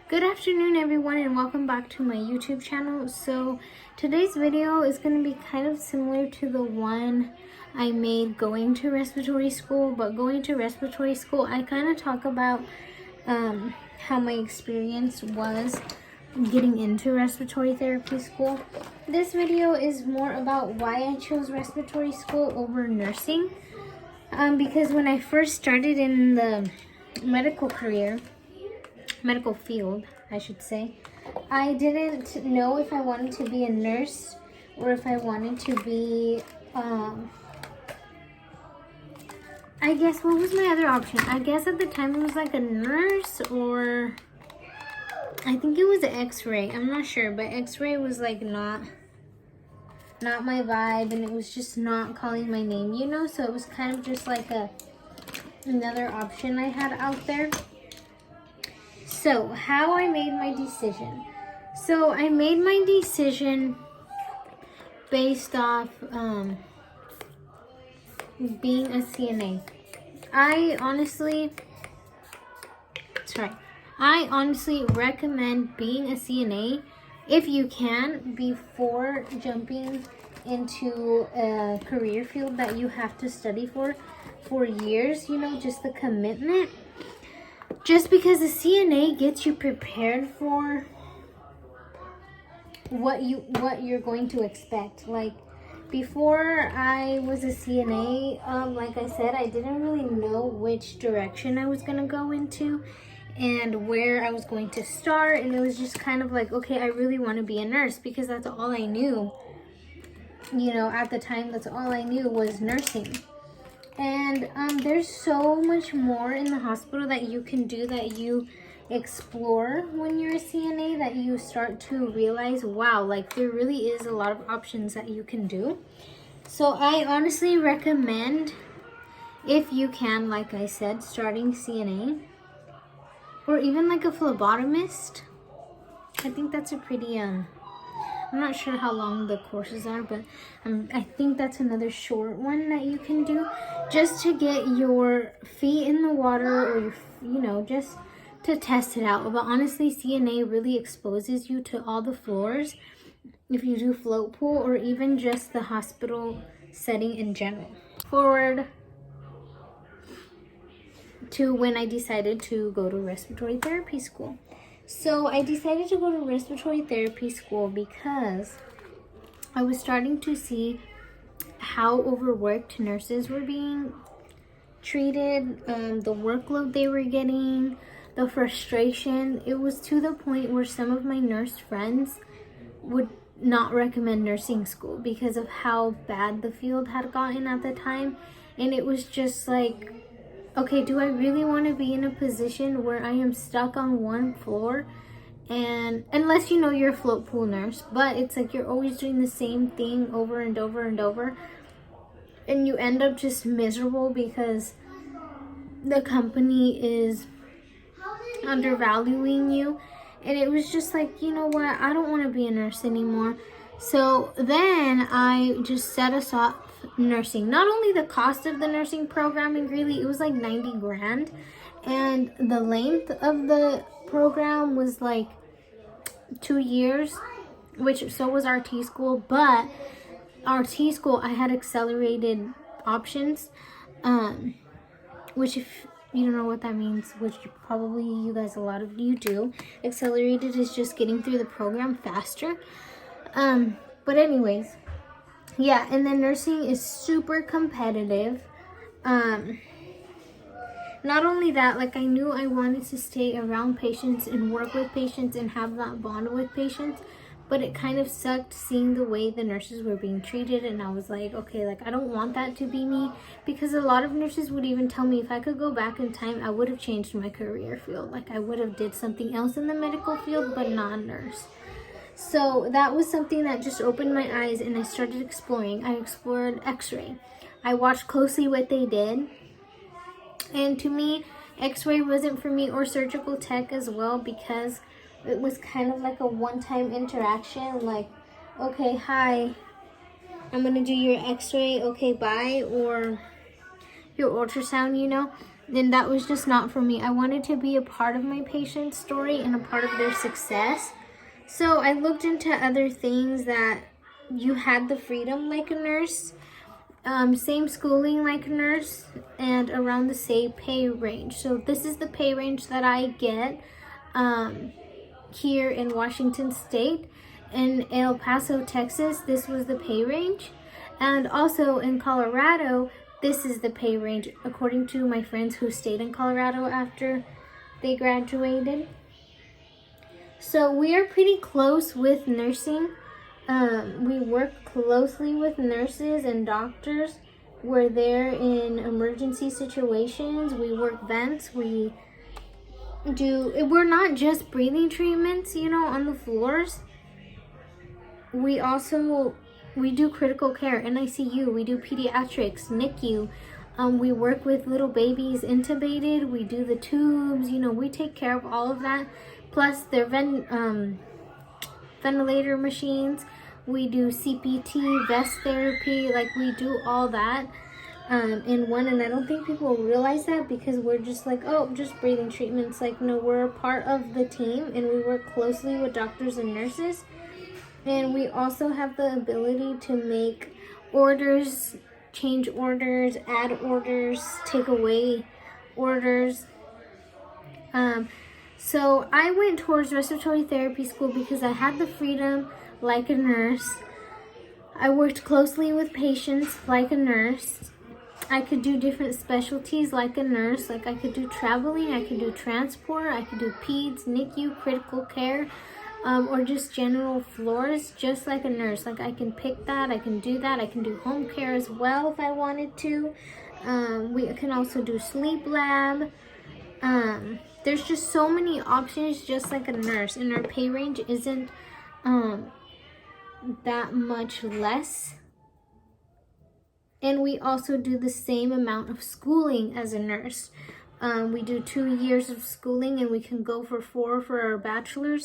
Good afternoon everyone, and welcome back to my YouTube channel. So today's video is going to be kind of similar to the one I made going to respiratory school, but going to respiratory school I kind of talk about how my experience was getting into respiratory therapy school. This video is more about why I chose respiratory school over nursing, because when I first started in the medical field, I should say, I didn't know if I wanted to be a nurse or if I wanted to be, I guess, what was my other option? I guess at the time it was like a nurse, or I think it was an x-ray. I'm not sure, but x-ray was like not my vibe, and it was just not calling my name, you know? So it was kind of just like another option I had out there. So, how I made my decision. So, I made my decision based off being a CNA. I honestly recommend being a CNA if you can before jumping into a career field that you have to study for years, you know, just the commitment. Just because the CNA gets you prepared for what you're going to expect. Like, before I was a CNA, like I said, I didn't really know which direction I was going to go into and where I was going to start. And it was just kind of like, okay, I really want to be a nurse because that's all I knew. You know, at the time, that's all I knew was nursing. And there's so much more in the hospital that you can do, that you explore when you're a CNA, that you start to realize, wow, like there really is a lot of options that you can do. So I honestly recommend, if you can, like I said, starting CNA or even like a phlebotomist. I think that's a pretty I'm not sure how long the courses are, but I think that's another short one that you can do just to get your feet in the water, or you know, just to test it out. But honestly, CNA really exposes you to all the floors if you do float pool or even just the hospital setting in general. Forward to when I decided to go to respiratory therapy school. So I decided to go to respiratory therapy school because I was starting to see how overworked nurses were being treated, the workload they were getting, the frustration. It was to the point where some of my nurse friends would not recommend nursing school because of how bad the field had gotten at the time. And it was just like, okay, do I really want to be in a position where I am stuck on one floor? And unless you know you're a float pool nurse, but it's like you're always doing the same thing over and over and over, and you end up just miserable because the company is undervaluing you. And it was just like, you know what, I don't want to be a nurse anymore. So then I just set us up nursing. Not only the cost of the nursing program in Greeley, it was like 90 grand, and the length of the program was like 2 years, which so was RT school. But RT school, I had accelerated options, which, if you don't know what that means, which probably you guys, a lot of you do, accelerated is just getting through the program faster. But anyways, yeah, and then nursing is super competitive. Not only that, like, I knew I wanted to stay around patients and work with patients and have that bond with patients, but it kind of sucked seeing the way the nurses were being treated. And I was like, okay, like, I don't want that to be me, because a lot of nurses would even tell me if I could go back in time, I would have changed my career field. Like, I would have did something else in the medical field, but not a nurse. So that was something that just opened my eyes, and I started exploring. I explored x-ray. I watched closely what they did. And to me, x-ray wasn't for me, or surgical tech as well, because it was kind of like a one-time interaction. Like, okay, hi, I'm going to do your x-ray. Okay, bye. Or your ultrasound, you know. And that was just not for me. I wanted to be a part of my patient's story and a part of their success. So I looked into other things that you had the freedom like a nurse, same schooling like a nurse, and around the same pay range. So this is the pay range that I get here in Washington State. In El Paso, Texas, this was the pay range. And also in Colorado, this is the pay range, according to my friends who stayed in Colorado after they graduated. So we are pretty close with nursing. We work closely with nurses and doctors. We're there in emergency situations. We work vents. We're not just breathing treatments, on the floors. We do critical care, NICU. We do pediatrics, NICU. We work with little babies intubated. We do the tubes. We take care of all of that. Plus their ventilator machines. We do CPT, vest therapy. We do all that in one. And I don't think people realize that, because we're just just breathing treatments. No, we're a part of the team, and we work closely with doctors and nurses. And we also have the ability to make orders, change orders, add orders, take away orders. So I went towards respiratory therapy school because I had the freedom like a nurse. I worked closely with patients like a nurse. I could do different specialties like a nurse. I could do traveling, I could do transport, I could do peds, NICU, critical care, or just general floors, just like a nurse. I can pick that, I can do that. I can do home care as well if I wanted to. We can also do sleep lab. There's just so many options, just like a nurse, and our pay range isn't that much less. And we also do the same amount of schooling as a nurse. We do 2 years of schooling, and we can go for 4 for our bachelor's.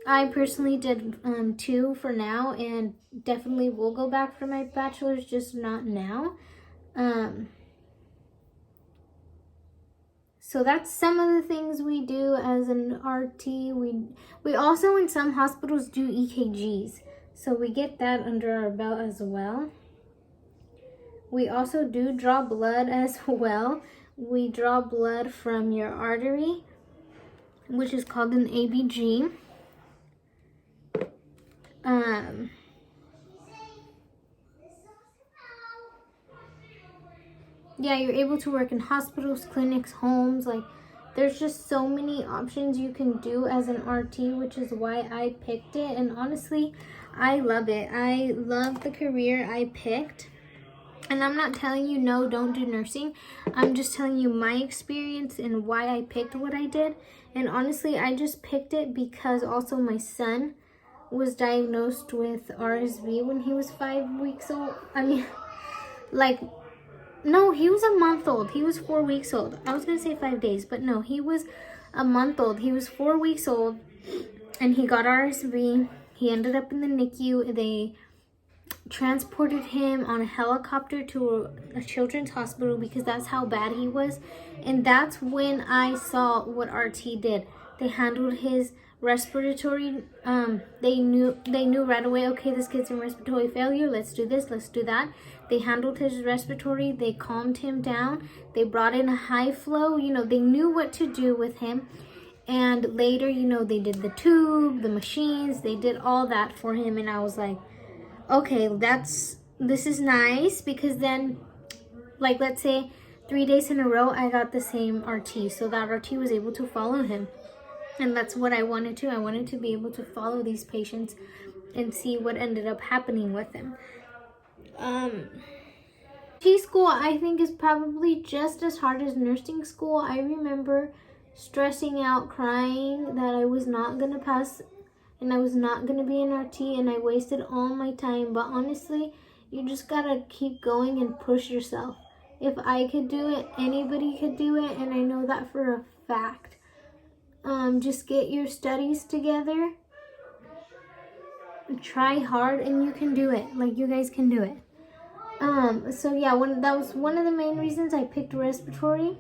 I personally did 2 for now, and definitely will go back for my bachelor's, just not now. So that's some of the things we do as an RT. We also in some hospitals do EKGs. So we get that under our belt as well. We also do draw blood as well. We draw blood from your artery, which is called an ABG. Yeah, you're able to work in hospitals, clinics, homes. There's just so many options you can do as an RT, which is why I picked it. And honestly, I love it. I love the career I picked. And I'm not telling you, no, don't do nursing. I'm just telling you my experience and why I picked what I did. And honestly, I just picked it because also my son was diagnosed with RSV when he was 5 weeks old. No, he was a month old. He was 4 weeks old. I was going to say 5 days, but no, he was a month old. He was 4 weeks old, and he got RSV. He ended up in the NICU. They transported him on a helicopter to a children's hospital because that's how bad he was. And that's when I saw what RT did. They handled his respiratory. They knew right away, okay, this kid's in respiratory failure. Let's do this, let's do that. They handled his respiratory. They calmed him down. They brought in a high flow. They knew what to do with him. And later, they did the tube, the machines. They did all that for him. And I was like, okay, this is nice, because then, let's say 3 days in a row, I got the same RT. So that RT was able to follow him. And that's what I wanted to. I wanted to be able to follow these patients and see what ended up happening with them. RT school, I think, is probably just as hard as nursing school. I remember stressing out, crying that I was not going to pass and I was not going to be an RT, and I wasted all my time. But honestly, you just got to keep going and push yourself. If I could do it, anybody could do it, and I know that for a fact. Just get your studies together, try hard, and you can do it. You guys can do it. So yeah, that was one of the main reasons I picked respiratory.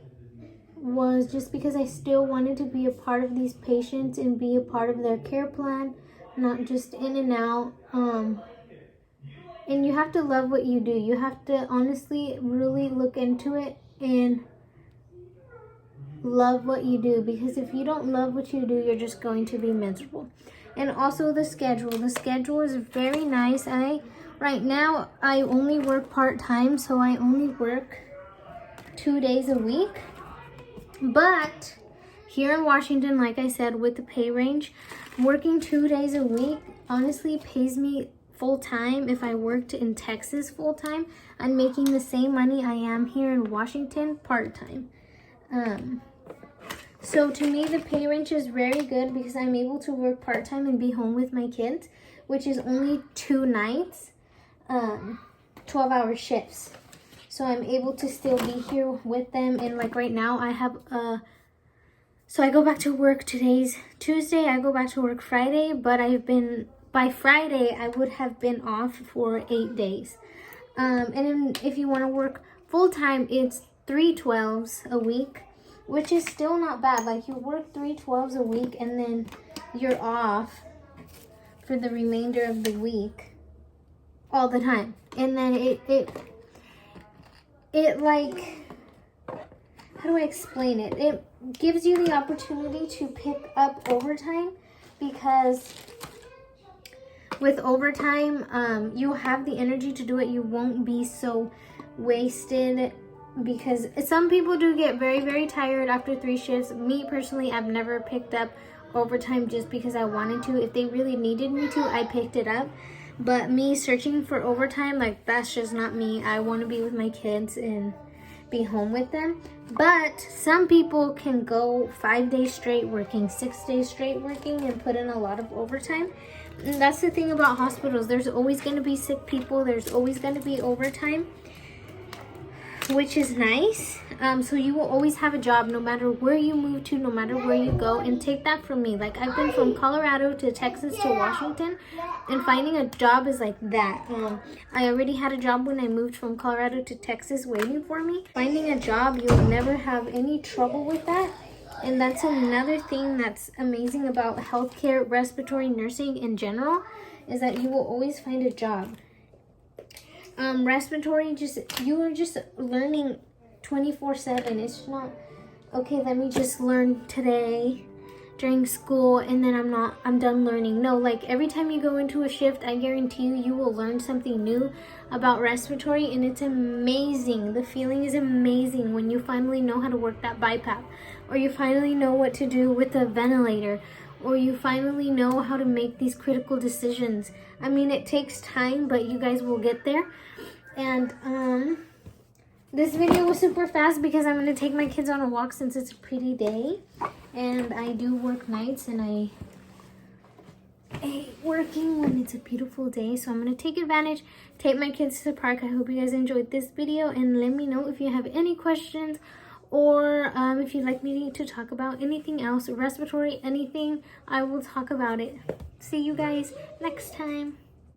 was just because I still wanted to be a part of these patients and be a part of their care plan, not just in and out. And you have to love what you do. You have to honestly really look into it and love what you do, because if you don't love what you do, you're just going to be miserable. And also the schedule is very nice. Right now I only work part-time, so I only work 2 days a week. But here in Washington, like I said, with the pay range, working 2 days a week honestly pays me full-time. If I worked in Texas full-time, I'm making the same money I am here in Washington part-time. So to me, the pay range is very good because I'm able to work part-time and be home with my kids, which is only 2 nights, 12-hour shifts. So I'm able to still be here with them. And like right now I have so I go back to work, today's Tuesday, I go back to work Friday, but by Friday I would have been off for 8 days. And then if you want to work full-time, it's 3 12s a week, which is still not bad. Like, you work 3 12s a week and then you're off for the remainder of the week all the time. And then it like, how do I explain it? It gives you the opportunity to pick up overtime, because with overtime, you'll have the energy to do it. You won't be so wasted, because some people do get very, very tired after 3 shifts. Me personally, I've never picked up overtime just because I wanted to. If they really needed me to, I picked it up. But me searching for overtime, like, that's just not me. I want to be with my kids and be home with them. But some people can go 5 days straight working, 6 days straight working, and put in a lot of overtime. And that's the thing about hospitals. There's always going to be sick people. There's always going to be overtime, which is nice. So you will always have a job no matter where you move to, no matter where you go. And take that from me. Like, I've been from Colorado to Texas to Washington, and finding a job is like that. I already had a job when I moved from Colorado to Texas waiting for me. Finding a job, you'll never have any trouble with that. And that's another thing that's amazing about healthcare, respiratory nursing in general, is that you will always find a job. Respiratory, you are just learning 24/7. It's not, okay, let me just learn today during school and then I'm done learning. No, like, every time you go into a shift, I guarantee you will learn something new about respiratory, and it's amazing. The feeling is amazing when you finally know how to work that BiPAP, or you finally know what to do with a ventilator, or you finally know how to make these critical decisions. I mean, it takes time, but you guys will get there. And this video was super fast because I'm going to take my kids on a walk since it's a pretty day. And I do work nights, and I hate working when it's a beautiful day. So I'm going to take advantage, take my kids to the park. I hope you guys enjoyed this video, and let me know if you have any questions, or if you'd like me to talk about anything else, respiratory, anything, I will talk about it. See you guys next time.